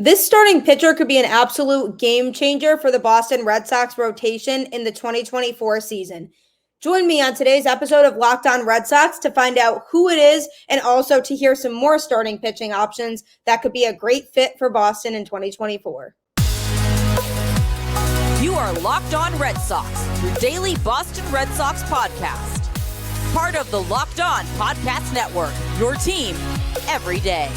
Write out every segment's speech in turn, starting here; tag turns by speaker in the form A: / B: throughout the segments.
A: This starting pitcher could be an absolute game changer for the Boston Red Sox rotation in the 2024 season. Join me on today's episode of Locked On Red Sox to find out who it is and also to hear some more starting pitching options that could be a great fit for Boston in 2024.
B: You are Locked On Red Sox, your daily Boston Red Sox podcast. Part of the Locked On Podcast Network, your team every day.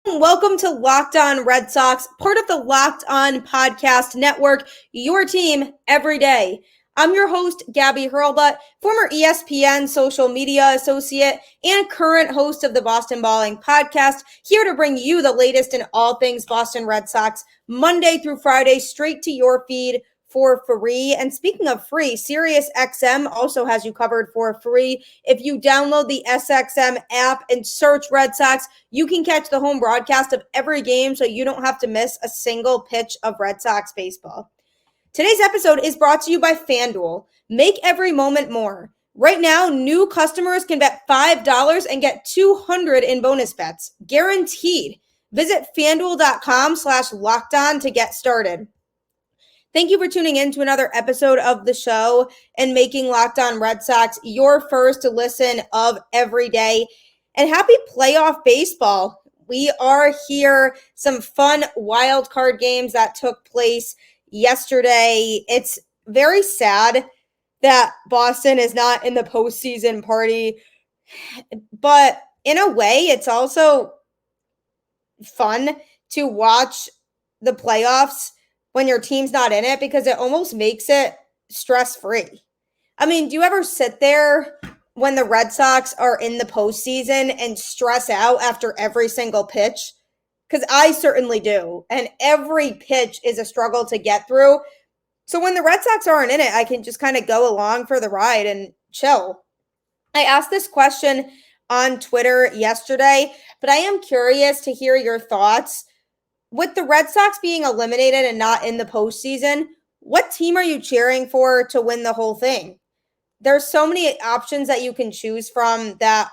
A: Welcome to Locked On Red Sox, part of the Locked On Podcast Network, your team every day. I'm your host, Gabby, former ESPN social media associate and current host of the Boston Balling podcast, here to bring you the latest in all things Boston Red Sox, Monday through Friday, straight to your feed for free. And speaking of free, SiriusXM also has you covered for free. If you download the SXM app and search Red Sox, you can catch the home broadcast of every game so you don't have to miss a single pitch of Red Sox baseball. Today's episode is brought to you by FanDuel. Make every moment more. Right now, new customers can bet $5 and get $200 in bonus bets, guaranteed. Visit FanDuel.com/lockedon to get started. Thank you for tuning in to another episode of the show and making Locked On Red Sox your first listen of every day. And happy playoff baseball. We are here. Some fun wild card games that took place yesterday. It's very sad that Boston is not in the postseason party, but in a way, it's also fun to watch the playoffs when your team's not in it, because it almost makes it stress-free. I mean, do you ever sit there when the Red Sox are in the postseason and stress out after every single pitch? Because I certainly do. And every pitch is a struggle to get through. So when the Red Sox aren't in it, I can just kind of go along for the ride and chill. I asked this question on Twitter yesterday, but I am curious to hear your thoughts. With the Red Sox being eliminated and not in the postseason, what team are you cheering for to win the whole thing? There's so many options that you can choose from that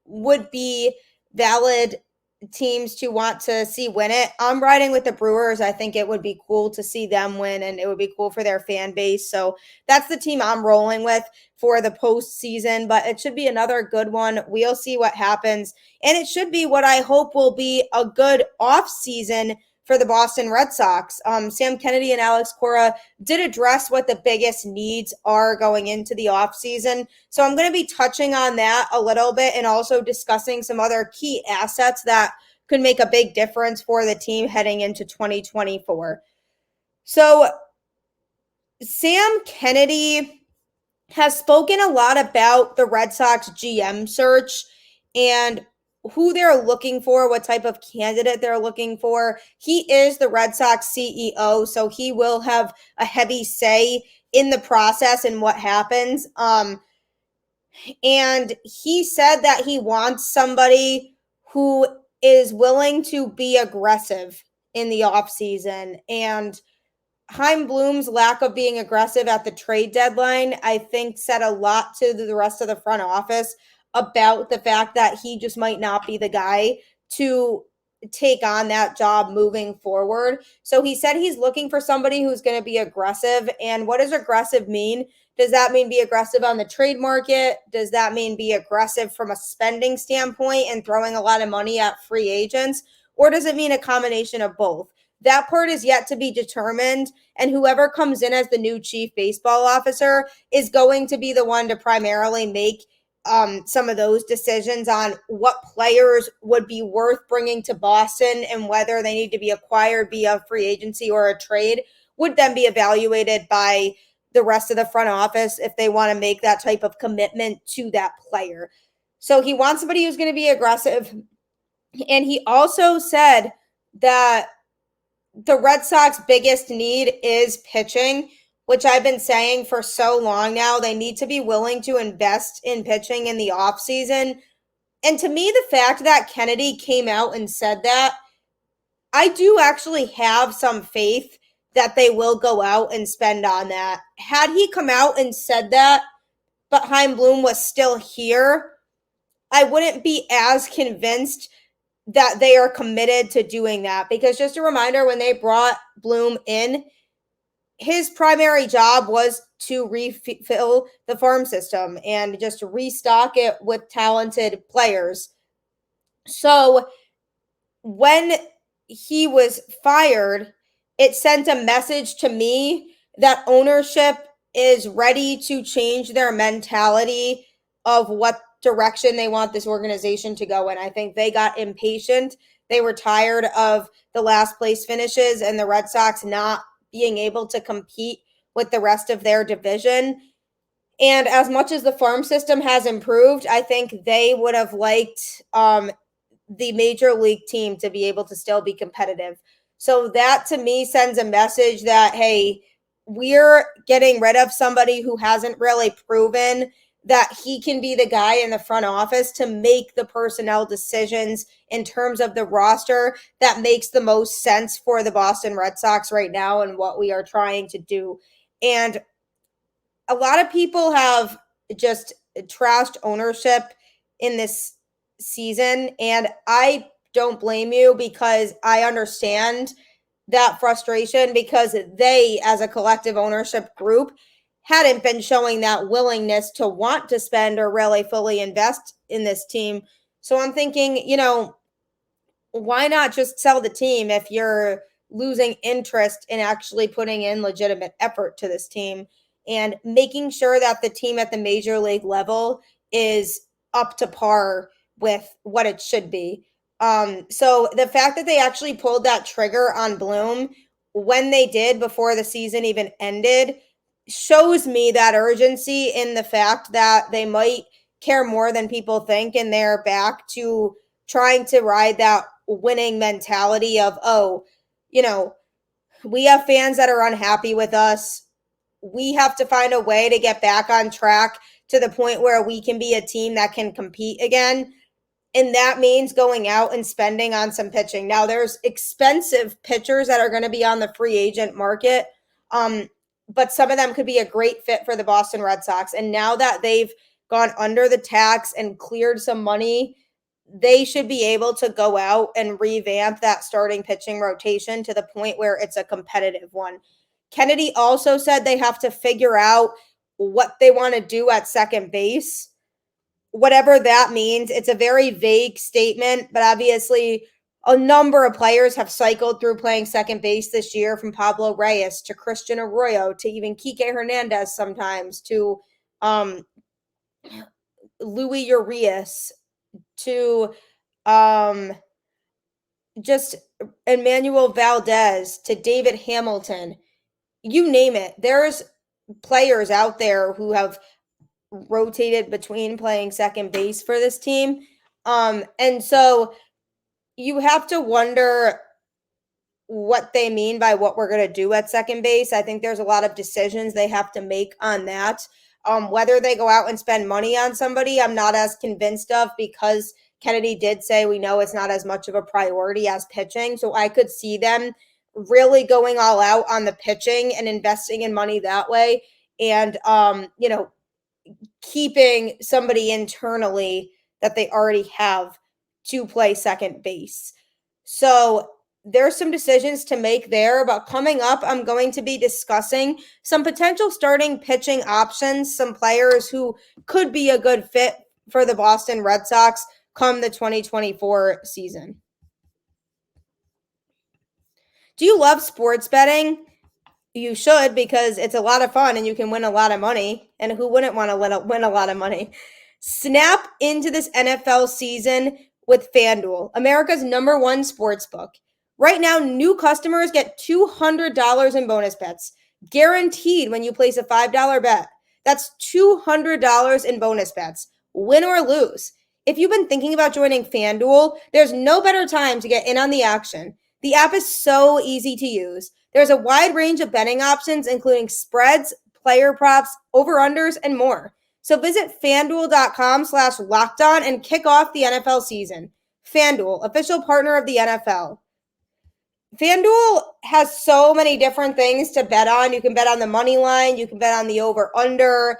A: would be valid teams to want to see win it. I'm riding with the Brewers. I think it would be cool to see them win, and it would be cool for their fan base. So that's the team I'm rolling with for the postseason, but it should be another good one. We'll see what happens. And it should be what I hope will be a good offseason for the Boston Red Sox. Sam Kennedy and Alex Cora did address what the biggest needs are going into the offseason. So I'm going to be touching on that a little bit and also discussing some other key assets that could make a big difference for the team heading into 2024. So Sam Kennedy has spoken a lot about the Red Sox GM search and who they're looking for, what type of candidate they're looking for. He is the Red Sox CEO, so he will have a heavy say in the process and what happens. And he said that he wants somebody who is willing to be aggressive in the offseason. And Chaim Bloom's lack of being aggressive at the trade deadline, I think, said a lot to the rest of the front office about the fact that he just might not be the guy to take on that job moving forward. So he said he's looking for somebody who's going to be aggressive. And what does aggressive mean? Does that mean be aggressive on the trade market? Does that mean be aggressive from a spending standpoint and throwing a lot of money at free agents? Or does it mean a combination of both? That part is yet to be determined, and whoever comes in as the new chief baseball officer is going to be the one to primarily make some of those decisions on what players would be worth bringing to Boston and whether they need to be acquired via free agency or a trade would then be evaluated by the rest of the front office if they want to make that type of commitment to that player. So he wants somebody who's going to be aggressive. And he also said that the Red Sox biggest need is pitching, which I've been saying for so long now. They need to be willing to invest in pitching in the offseason. And to me, the fact that Kennedy came out and said that, I do actually have some faith that they will go out and spend on that. Had he come out and said that, but Chaim Bloom was still here, I wouldn't be as convinced that they are committed to doing that. Because just a reminder, when they brought Bloom in, his primary job was to refill the farm system and just restock it with talented players. So when he was fired, it sent a message to me that ownership is ready to change their mentality of what direction they want this organization to go in. I think they got impatient. They were tired of the last place finishes and the Red Sox not being able to compete with the rest of their division. And as much as the farm system has improved, I think they would have liked the major league team to be able to still be competitive. So that to me sends a message that, hey, we're getting rid of somebody who hasn't really proven that he can be the guy in the front office to make the personnel decisions in terms of the roster that makes the most sense for the Boston Red Sox right now and what we are trying to do. And a lot of people have just trashed ownership in this season, and I don't blame you, because I understand that frustration, because they, as a collective ownership group, hadn't been showing that willingness to want to spend or really fully invest in this team. So I'm thinking, why not just sell the team if you're losing interest in actually putting in legitimate effort to this team and making sure that the team at the major league level is up to par with what it should be. So the fact that they actually pulled that trigger on Bloom when they did before the season even ended shows me that urgency in the fact that they might care more than people think, and they're back to trying to ride that winning mentality of, we have fans that are unhappy with us. We have to find a way to get back on track to the point where we can be a team that can compete again. And that means going out and spending on some pitching. Now, there's expensive pitchers that are going to be on the free agent market, but some of them could be a great fit for the Boston Red Sox. And now that they've gone under the tax and cleared some money, they should be able to go out and revamp that starting pitching rotation to the point where it's a competitive one. Kennedy also said they have to figure out what they want to do at second base. Whatever that means, it's a very vague statement, but obviously a number of players have cycled through playing second base this year, from Pablo Reyes to Christian Arroyo to even Kike Hernandez sometimes, to Louis Urias, to just Emmanuel Valdez, to David Hamilton. You name it. There's players out there who have rotated between playing second base for this team. And so you have to wonder what they mean by what we're going to do at second base. I think there's a lot of decisions they have to make on that. Whether they go out and spend money on somebody, I'm not as convinced of, because Kennedy did say we know it's not as much of a priority as pitching. So I could see them really going all out on the pitching and investing in money that way. And, keeping somebody internally that they already have to play second base. So there's some decisions to make there, but coming up, I'm going to be discussing some potential starting pitching options, some players who could be a good fit for the Boston Red Sox come the 2024 season. Do you love sports betting? You should, because it's a lot of fun and you can win a lot of money. And who wouldn't want to win a lot of money? Snap into this NFL season with FanDuel, America's #1 sports book. Right now, new customers get $200 in bonus bets, guaranteed when you place a $5 bet. That's $200 in bonus bets, win or lose. If you've been thinking about joining FanDuel, there's no better time to get in on the action. The app is so easy to use. There's a wide range of betting options, including spreads, player props, over-unders, and more. So visit FanDuel.com/lockedon and kick off the NFL season. FanDuel, official partner of the NFL. FanDuel has so many different things to bet on. You can bet on the money line. You can bet on the over-under.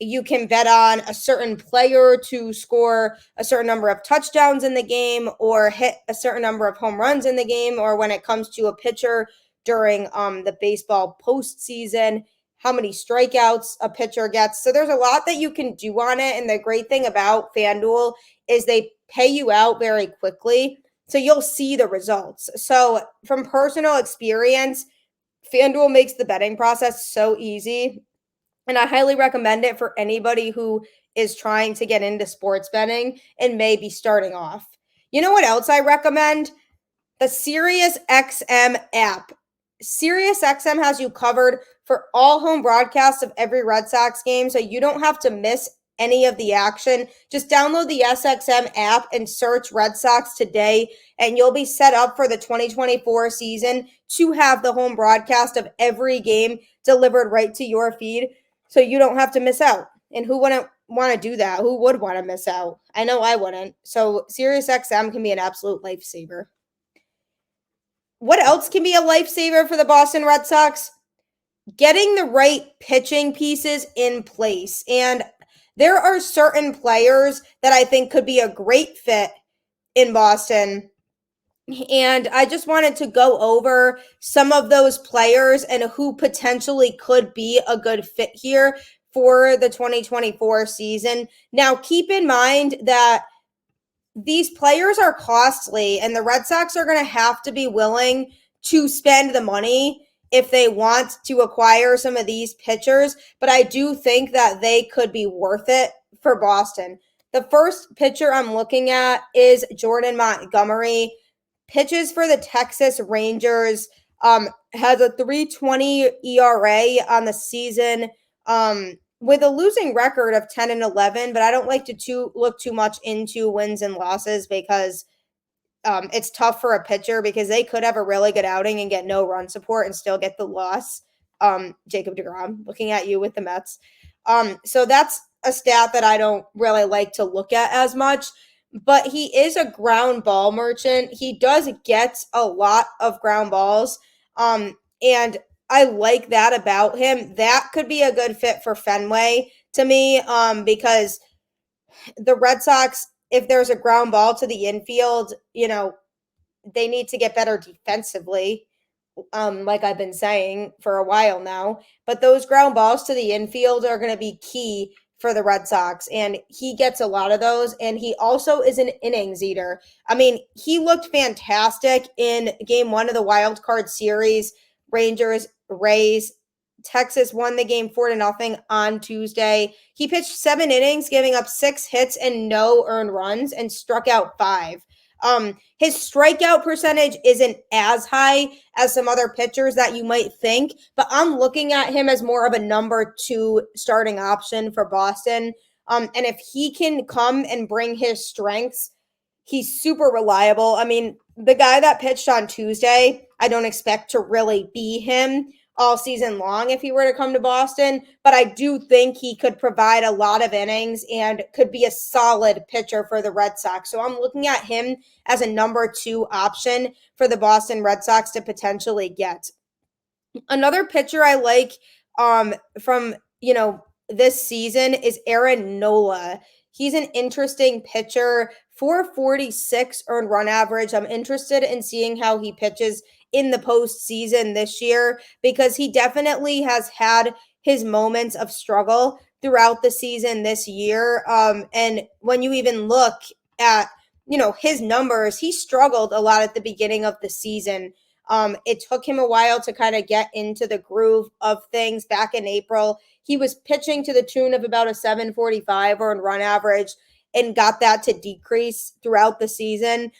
A: You can bet on a certain player to score a certain number of touchdowns in the game or hit a certain number of home runs in the game, or when it comes to a pitcher during the baseball postseason, how many strikeouts a pitcher gets. So there's a lot that you can do on it. And the great thing about FanDuel is they pay you out very quickly. So you'll see the results. So from personal experience, FanDuel makes the betting process so easy. And I highly recommend it for anybody who is trying to get into sports betting and may be starting off. You know what else I recommend? The SiriusXM app. SiriusXM has you covered for all home broadcasts of every Red Sox game, so you don't have to miss any of the action. Just download the SXM app and search Red Sox today, and you'll be set up for the 2024 season to have the home broadcast of every game delivered right to your feed, so you don't have to miss out. And who wouldn't want to do that? Who would want to miss out? I know I wouldn't. So SiriusXM can be an absolute lifesaver. What else can be a lifesaver for the Boston Red Sox? Getting the right pitching pieces in place. And there are certain players that I think could be a great fit in Boston. And I just wanted to go over some of those players and who potentially could be a good fit here for the 2024 season. Now, keep in mind that these players are costly, and the Red Sox are going to have to be willing to spend the money if they want to acquire some of these pitchers. But I do think that they could be worth it for Boston. The first pitcher I'm looking at is Jordan Montgomery. Pitches for the Texas Rangers, has a 3.20 ERA on the season, with a losing record of 10-11, but I don't like to look too much into wins and losses because it's tough for a pitcher because they could have a really good outing and get no run support and still get the loss. Jacob deGrom, looking at you with the Mets. So that's a stat that I don't really like to look at as much, but he is a ground ball merchant. He does get a lot of ground balls, and I like that about him. That could be a good fit for Fenway to me, because the Red Sox, if there's a ground ball to the infield, they need to get better defensively, like I've been saying for a while now. But those ground balls to the infield are going to be key for the Red Sox, and he gets a lot of those, and he also is an innings eater. I mean, he looked fantastic in Game 1 of the Wild Card Series. Rangers, Rays. Texas won the game 4-0 on Tuesday. He pitched 7 innings, giving up 6 hits and no earned runs, and struck out 5. His strikeout percentage isn't as high as some other pitchers that you might think, but I'm looking at him as more of a number 2 starting option for Boston. And if he can come and bring his strengths, he's super reliable. I mean, the guy that pitched on Tuesday, I don't expect to really be him all season long if he were to come to Boston, but I do think he could provide a lot of innings and could be a solid pitcher for the Red Sox. So I'm looking at him as a number 2 option for the Boston Red Sox to potentially get. Another pitcher I like from, this season is Aaron Nola. He's an interesting pitcher, 446 earned run average. I'm interested in seeing how he pitches in the postseason this year because he definitely has had his moments of struggle throughout the season this year. And when you even look at, his numbers, he struggled a lot at the beginning of the season. It took him a while to kind of get into the groove of things. Back in April, he was pitching to the tune of about a 745 earned run average and got that to decrease throughout the season.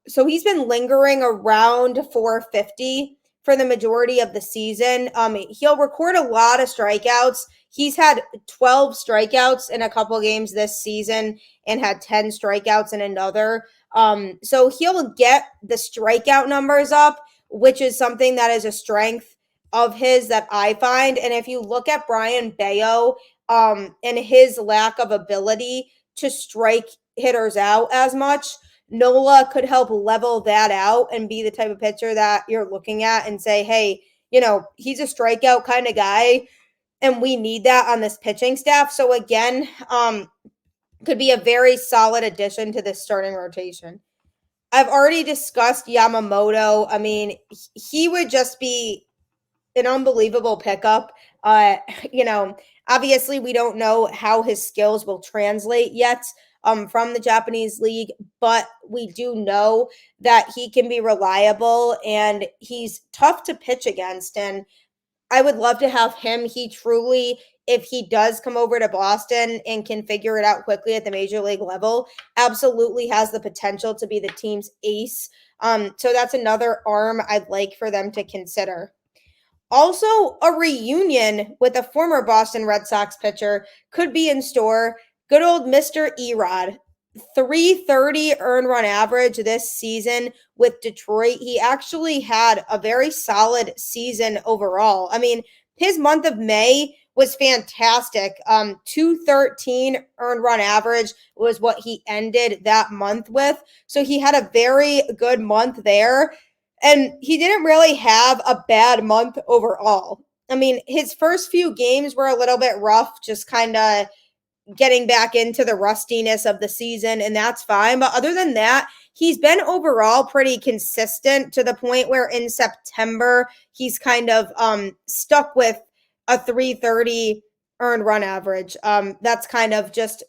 A: So he's been lingering around 450 for the majority of the season. He'll record a lot of strikeouts. He's had 12 strikeouts in a couple games this season and had 10 strikeouts in another. So he'll get the strikeout numbers up, which is something that is a strength of his that I find. And if you look at Brian Bayo, and his lack of ability to strike hitters out as much, Nola could help level that out and be the type of pitcher that you're looking at and say, hey, he's a strikeout kind of guy, and we need that on this pitching staff. So again, could be a very solid addition to this starting rotation. I've already discussed Yamamoto. I mean, he would just be an unbelievable pickup. Uh, you know, Obviously we don't know how his skills will translate yet from the Japanese league, but we do know that he can be reliable and he's tough to pitch against. And I would love to have him. He truly, if he does come over to Boston and can figure it out quickly at the major league level, absolutely has the potential to be the team's ace. So that's another arm I'd like for them to consider. Also, a reunion with a former Boston Red Sox pitcher could be in store. Good old Mr. Erod. 330 earned run average this season with Detroit. He actually had a very solid season overall. I mean, his month of May was fantastic. 213 earned run average was what he ended that month with. So he had a very good month there. And he didn't really have a bad month overall. I mean, his first few games were a little bit rough, just kind of getting back into the rustiness of the season, and that's fine. But other than that, he's been overall pretty consistent to the point where in September, he's kind of stuck with a 330 earned run average. That's kind of just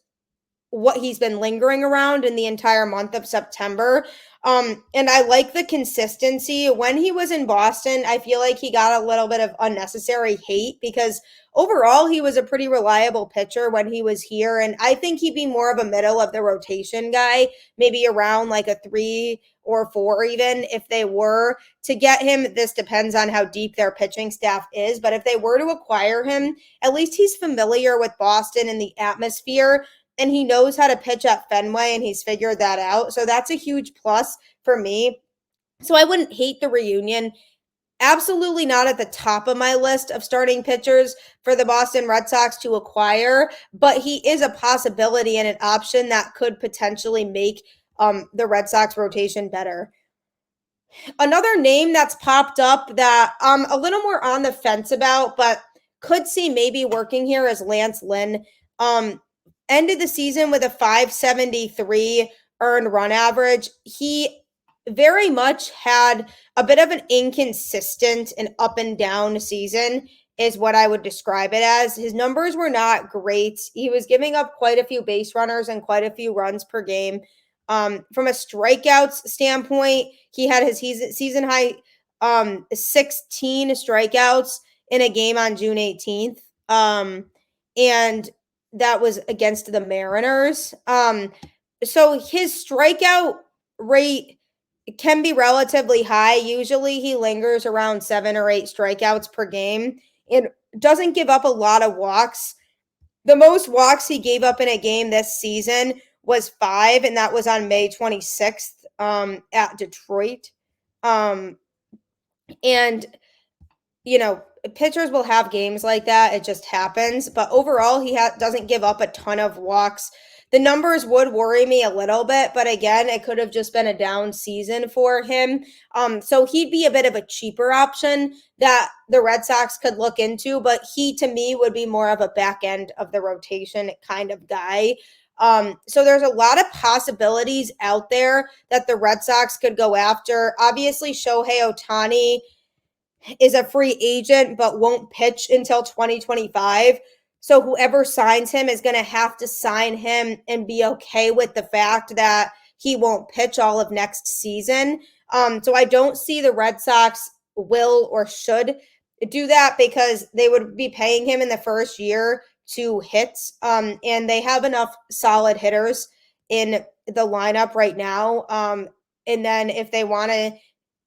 A: what he's been lingering around in the entire month of September. And I like the consistency. When he was in Boston, I feel like he got a little bit of unnecessary hate because overall he was a pretty reliable pitcher when he was here. And I think he'd be more of a middle of the rotation guy, maybe around like a 3 or 4 even if they were to get him. This depends on how deep their pitching staff is. But if they were to acquire him, at least he's familiar with Boston and the atmosphere, and he knows how to pitch at Fenway, and he's figured that out. So that's a huge plus for me. So I wouldn't hate the reunion. Absolutely not at the top of my list of starting pitchers for the Boston Red Sox to acquire, but he is a possibility and an option that could potentially make the Red Sox rotation better. Another name that's popped up that I'm a little more on the fence about, but could see maybe working here is Lance Lynn. Ended the season with a 573 earned run average. He very much had a bit of an inconsistent and up and down season is what I would describe it as. His numbers were not great. He was giving up quite a few base runners and quite a few runs per game. From a strikeouts standpoint, he had his season high 16 strikeouts in a game on June 18th. And that was against the Mariners. So his strikeout rate can be relatively high. Usually he lingers around 7 or 8 strikeouts per game and doesn't give up a lot of walks. The most walks he gave up in a game this season was 5, and that was on May 26th at Detroit. And pitchers will have games like that. It just happens. But overall, he doesn't give up a ton of walks. The numbers would worry me a little bit, but again, it could have just been a down season for him. So he'd be a bit of a cheaper option that the Red Sox could look into, but he, to me, would be more of a back end of the rotation kind of guy. So there's a lot of possibilities out there that the Red Sox could go after. Obviously, Shohei Otani is a free agent but won't pitch until 2025. So whoever signs him is going to have to sign him and be okay with the fact that he won't pitch all of next season. So I don't see the Red Sox will or should do that because they would be paying him in the first year to hit. And they have enough solid hitters in the lineup right now. And then if they want to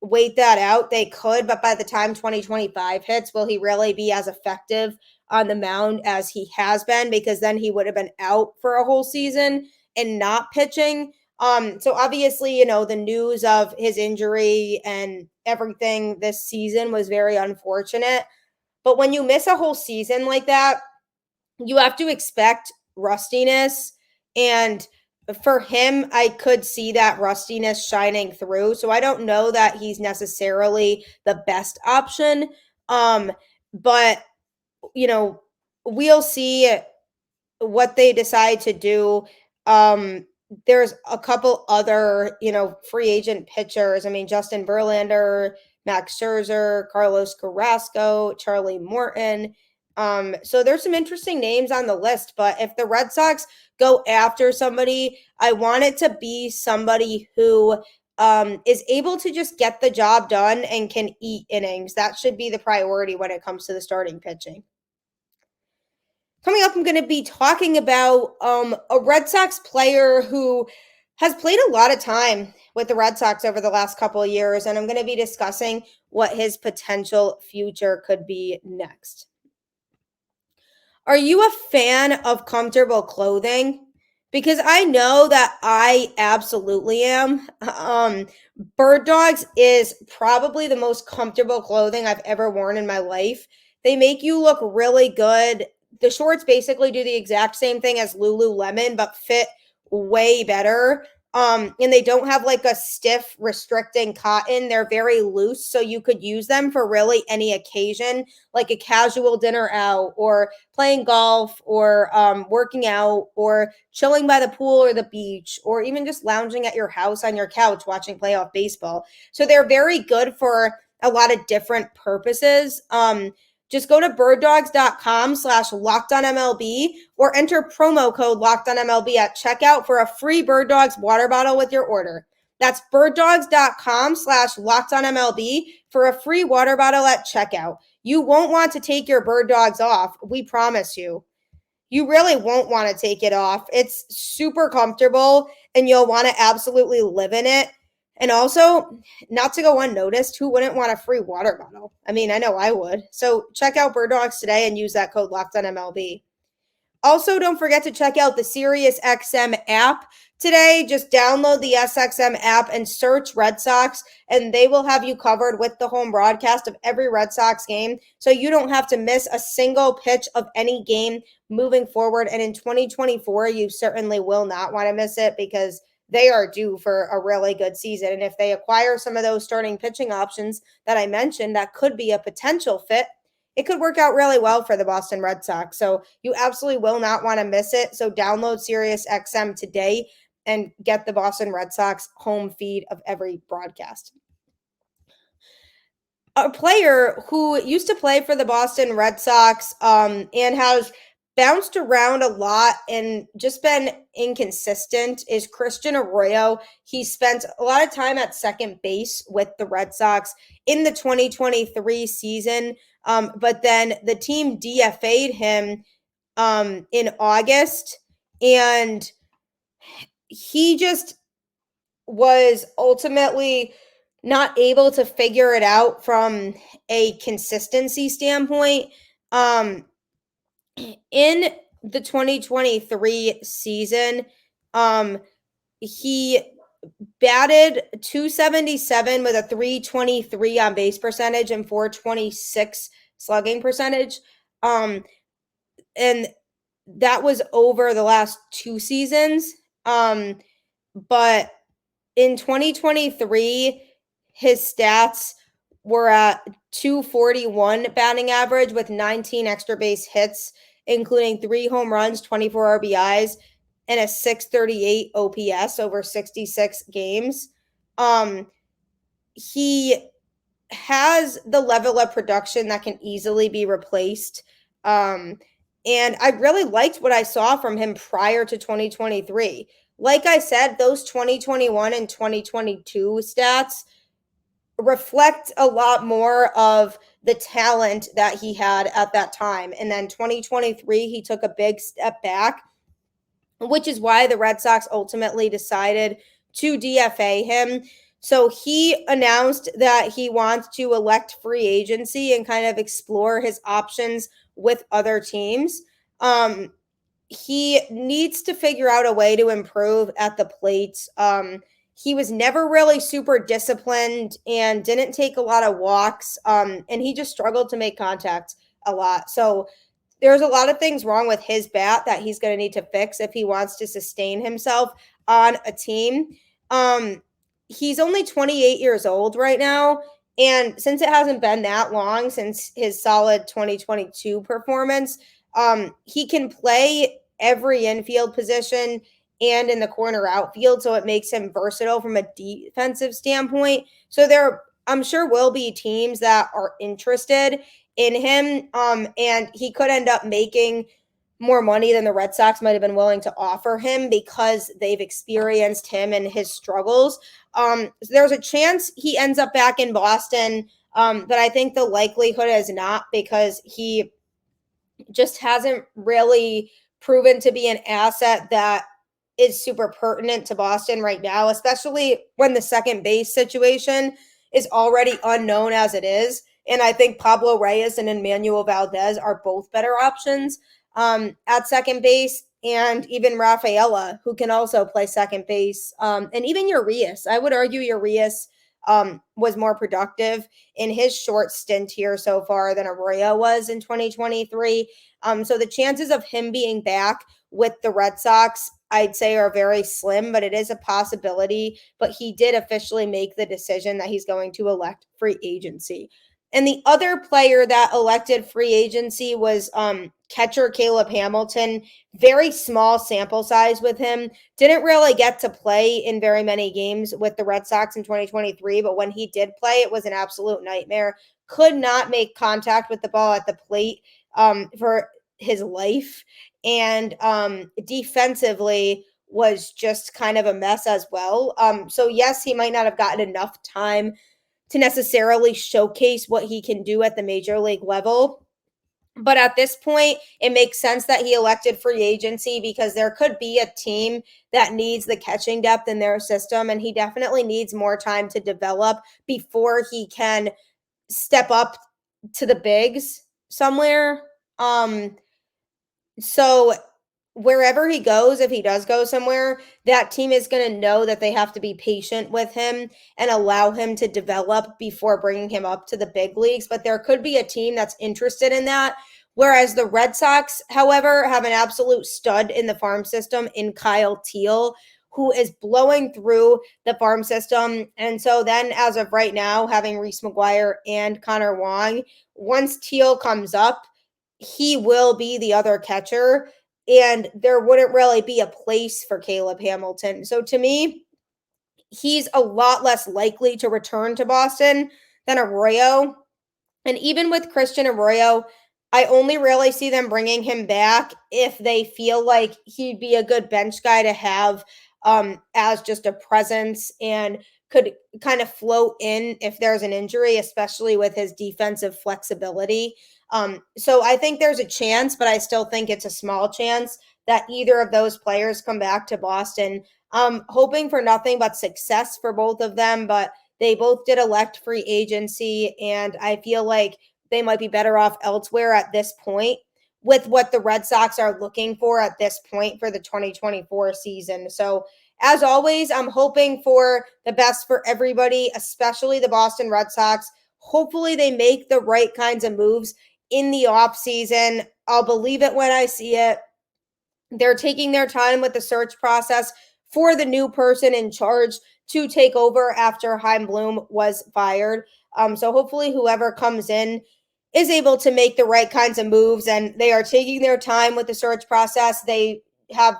A: wait that out, they could, but by the time 2025 hits, will he really be as effective on the mound as he has been? Because then he would have been out for a whole season and not pitching. So obviously, the news of his injury and everything this season was very unfortunate. But when you miss a whole season like that, you have to expect rustiness. And for him, I could see that rustiness shining through. So I don't know that he's necessarily the best option. But we'll see what they decide to do. There's a couple other, free agent pitchers. I mean, Justin Verlander, Max Scherzer, Carlos Carrasco, Charlie Morton. So there's some interesting names on the list, but if the Red Sox go after somebody, I want it to be somebody who is able to just get the job done and can eat innings. That should be the priority when it comes to the starting pitching. Coming up, I'm going to be talking about a Red Sox player who has played a lot of time with the Red Sox over the last couple of years, and I'm going to be discussing what his potential future could be next. Are you a fan of comfortable clothing? Because I know that I absolutely am. Bird Dogs is probably the most comfortable clothing I've ever worn in my life. They make you look really good. The shorts basically do the exact same thing as Lululemon, but fit way better. And they don't have like a stiff restricting cotton. They're very loose, so you could use them for really any occasion, like a casual dinner out or playing golf or working out or chilling by the pool or the beach or even just lounging at your house on your couch watching playoff baseball. So they're very good for a lot of different purposes. Just go to birddogs.com/lockedonmlb or enter promo code lockedonmlb at checkout for a free Bird Dogs water bottle with your order. That's birddogs.com/lockedonmlb for a free water bottle at checkout. You won't want to take your Bird Dogs off. We promise you. You really won't want to take it off. It's super comfortable and you'll want to absolutely live in it. And also, not to go unnoticed, who wouldn't want a free water bottle? I mean, I know I would. So check out Bird Dogs today and use that code LOCKEDONMLB. Also, don't forget to check out the SiriusXM app today. Just download the SXM app and search Red Sox, and they will have you covered with the home broadcast of every Red Sox game, so you don't have to miss a single pitch of any game moving forward. And in 2024, you certainly will not want to miss it because they are due for a really good season. And if they acquire some of those starting pitching options that I mentioned, that could be a potential fit. It could work out really well for the Boston Red Sox. So you absolutely will not want to miss it. So download SiriusXM today and get the Boston Red Sox home feed of every broadcast. A player who used to play for the Boston Red Sox and has bounced around a lot and just been inconsistent is Christian Arroyo. He spent a lot of time at second base with the Red Sox in the 2023 season, but then the team DFA'd him in August, and he just was ultimately not able to figure it out from a consistency standpoint. In the 2023 season, he batted .277 with a .323 on base percentage and .426 slugging percentage. And that was over the last two seasons. But in 2023, his stats were at .241 batting average with 19 extra base hits, including 3 home runs, 24 RBIs, and a .638 OPS over 66 games. He has the level of production that can easily be replaced. And I really liked what I saw from him prior to 2023. Like I said, those 2021 and 2022 stats reflect a lot more of the talent that he had at that time. And then 2023, he took a big step back, which is why the Red Sox ultimately decided to DFA him. So he announced that he wants to elect free agency and kind of explore his options with other teams. He needs to figure out a way to improve at the plate. He was never really super disciplined and didn't take a lot of walks. And he just struggled to make contact a lot. So there's a lot of things wrong with his bat that he's going to need to fix if he wants to sustain himself on a team. He's only 28 years old right now. And since it hasn't been that long since his solid 2022 performance, he can play every infield position and in the corner outfield. So it makes him versatile from a defensive standpoint. So I'm sure will be teams that are interested in him. And he could end up making more money than the Red Sox might have been willing to offer him because they've experienced him and his struggles. So there's a chance he ends up back in Boston. But I think the likelihood is not, because he just hasn't really proven to be an asset that is super pertinent to Boston right now, especially when the second base situation is already unknown as it is. And I think Pablo Reyes and Emmanuel Valdez are both better options at second base, and even Rafaela, who can also play second base, and even Urias. I would argue Urias was more productive in his short stint here so far than Arroyo was in 2023. So the chances of him being back with the Red Sox, I'd say, are very slim, but it is a possibility. But he did officially make the decision that he's going to elect free agency. And the other player that elected free agency was catcher Caleb Hamilton. Very small sample size with him. Didn't really get to play in very many games with the Red Sox in 2023, but when he did play, it was an absolute nightmare. Could not make contact with the ball at the plate for his life. And defensively was just kind of a mess as well. So yes, he might not have gotten enough time to necessarily showcase what he can do at the major league level. But at this point, it makes sense that he elected free agency, because there could be a team that needs the catching depth in their system, and he definitely needs more time to develop before he can step up to the bigs somewhere. So wherever he goes, if he does go somewhere, that team is going to know that they have to be patient with him and allow him to develop before bringing him up to the big leagues. But there could be a team that's interested in that. Whereas the Red Sox, however, have an absolute stud in the farm system in Kyle Teal, who is blowing through the farm system. And so then, as of right now, having Reese McGuire and Connor Wong, once Teal comes up, he will be the other catcher, and there wouldn't really be a place for Caleb Hamilton. So to me, he's a lot less likely to return to Boston than Arroyo. And even with Christian Arroyo, I only really see them bringing him back if they feel like he'd be a good bench guy to have as just a presence and could kind of float in if there's an injury, especially with his defensive flexibility. So I think there's a chance, but I still think it's a small chance that either of those players come back to Boston. Hoping for nothing but success for both of them, but they both did elect free agency, and I feel like they might be better off elsewhere at this point with what the Red Sox are looking for at this point for the 2024 season. So as always, I'm hoping for the best for everybody, especially the Boston Red Sox. Hopefully they make the right kinds of moves in the offseason. I'll believe it when I see it. They're taking their time with the search process for the new person in charge to take over after Chaim Bloom was fired. So hopefully whoever comes in is able to make the right kinds of moves, and they are taking their time with the search process. They have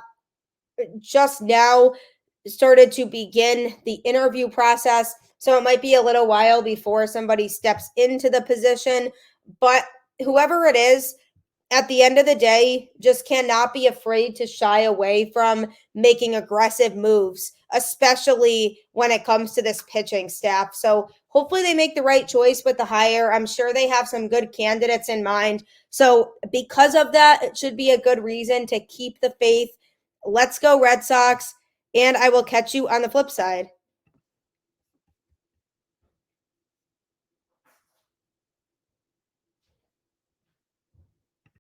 A: just now started to begin the interview process, so it might be a little while before somebody steps into the position. But whoever it is, at the end of the day, just cannot be afraid to shy away from making aggressive moves, especially when it comes to this pitching staff. So hopefully they make the right choice with the hire. I'm sure they have some good candidates in mind. So because of that, it should be a good reason to keep the faith. Let's go Red Sox, and I will catch you on the flip side.